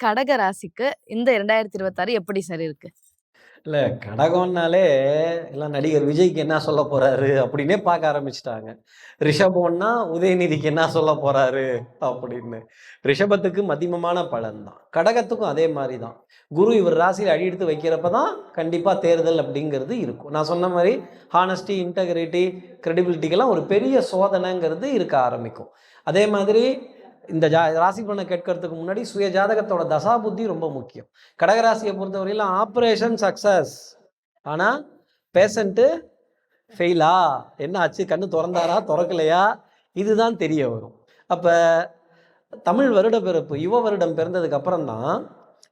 கடக ராசிக்கு இந்த 2026 எப்படி சார் இருக்கு? இல்ல கடகம்னாலே எல்லாம் நடிகர் விஜய்க்கு என்ன சொல்ல போறாரு அப்படின்னே பார்க்க ஆரம்பிச்சுட்டாங்க. ரிஷபம்னா உதயநிதிக்கு என்ன சொல்ல போறாரு அப்படின்னு. ரிஷபத்துக்கு மதிமமான பலன் தான். கடகத்துக்கும் அதே மாதிரி தான். குரு இவர் ராசியில் அடியெடுத்து வைக்கிறப்ப தான் கண்டிப்பாக தேர்தல் அப்படிங்கிறது இருக்கும். நான் சொன்ன மாதிரி ஹானஸ்டி, இன்டெகிரிட்டி, கிரெடிபிலிட்டிக்கெல்லாம் ஒரு பெரிய சோதனைங்கிறது இருக்க ஆரம்பிக்கும். அதே மாதிரி இந்த ராசி பலனை கேட்கறதுக்கு முன்னாடி சுய ஜாதகத்தோட தசா புத்தி ரொம்ப முக்கியம். கடகராசியை பொறுத்தவரையிலும் ஆப்ரேஷன் சக்சஸ், ஆனால் பேஷண்ட்டு ஃபெயிலா, என்ன ஆச்சு, கண்ணு திறந்தாரா திறக்கலையா, இதுதான் தெரிய வரும். அப்போ தமிழ் வருட பிறப்பு யுவ வருடம் பிறந்ததுக்கு அப்புறம் தான்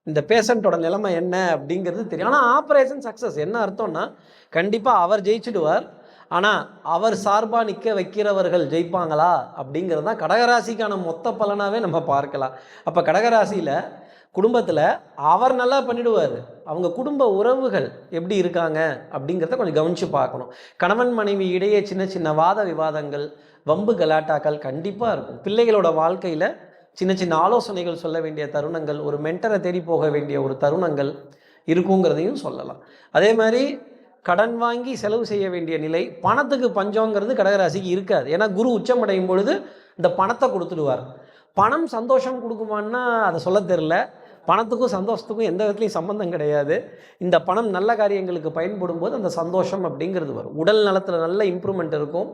இந்த பேஷண்ட்டோட நிலைமை என்ன அப்படிங்கிறது தெரியும். ஆனால் ஆப்ரேஷன் சக்சஸ் என்ன அர்த்தம்னா கண்டிப்பாக அவர் ஜெயிச்சுடுவார், ஆனால் அவர் சார்பாக நிற்க வைக்கிறவர்கள் ஜெயிப்பாங்களா அப்படிங்கிறது தான் கடகராசிக்கான மொத்த பலனாகவே நம்ம பார்க்கலாம். அப்போ கடகராசியில் குடும்பத்தில் அவர் நல்லா பண்ணிடுவார், அவங்க குடும்ப உறவுகள் எப்படி இருக்காங்க அப்படிங்கிறத கொஞ்சம் கவனித்து பார்க்கணும். கணவன் மனைவி இடையே சின்ன சின்ன வாத விவாதங்கள், வம்பு கலாட்டாக்கள் கண்டிப்பாக இருக்கும். பிள்ளைகளோட வாழ்க்கையில் சின்ன சின்ன ஆலோசனைகள் சொல்ல வேண்டிய தருணங்கள், ஒரு மென்டரை தேடி போக வேண்டிய ஒரு தருணங்கள் இருக்குங்கிறதையும் சொல்லலாம். அதே மாதிரி கடன் வாங்கி செலவு செய்ய வேண்டிய நிலை, பணத்துக்கு பஞ்சங்கிறது கடகராசிக்கு இருக்காது. ஏன்னா குரு உச்சமடையும் பொழுது இந்த பணத்தை கொடுத்துடுவார். பணம் சந்தோஷம் கொடுக்குமான்னா அதை சொல்ல தெரில. பணத்துக்கும் சந்தோஷத்துக்கும் எந்த விதத்துலையும் சம்பந்தம் கிடையாது. இந்த பணம் நல்ல காரியங்களுக்கு பயன்படும் போது அந்த சந்தோஷம் அப்படிங்கிறது வரும். உடல் நலத்தில் நல்ல இம்ப்ரூவ்மெண்ட் இருக்கும்,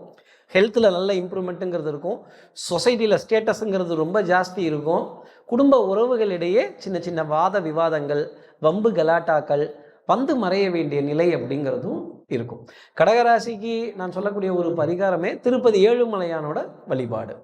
ஹெல்த்தில் நல்ல இம்ப்ரூவ்மெண்ட்டுங்கிறது இருக்கும், சொசைட்டியில் ஸ்டேட்டஸுங்கிறது ரொம்ப ஜாஸ்தி இருக்கும். குடும்ப உறவுகளிடையே சின்ன சின்ன வாத விவாதங்கள், வம்பு கலாட்டாக்கள் வந்து மறைய வேண்டிய நிலை அப்படிங்கிறதும் இருக்கும். கடகராசிக்கு நான் சொல்லக்கூடிய ஒரு பரிகாரமே திருப்பதி ஏழுமலையானோட வழிபாடு.